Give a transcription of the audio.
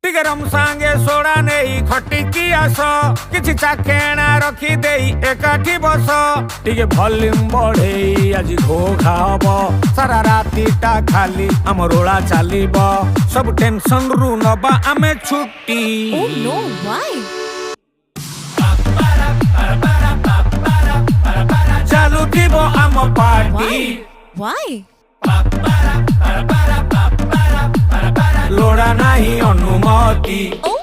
गरम सांगे सोड़ा नहीं खटी की आस किछि चाकेणा रखी देई एकाठी बस टिके वॉल्यूम बढ़े आज घोघा हब सारा रातीटा खाली आम रोला चलीब सब टेंशन रु नबा आमे छुट्टी। Oh no, why? चालू थीबो आम पार्टी। Why? लोड़ा नहीं अनुमति। Oh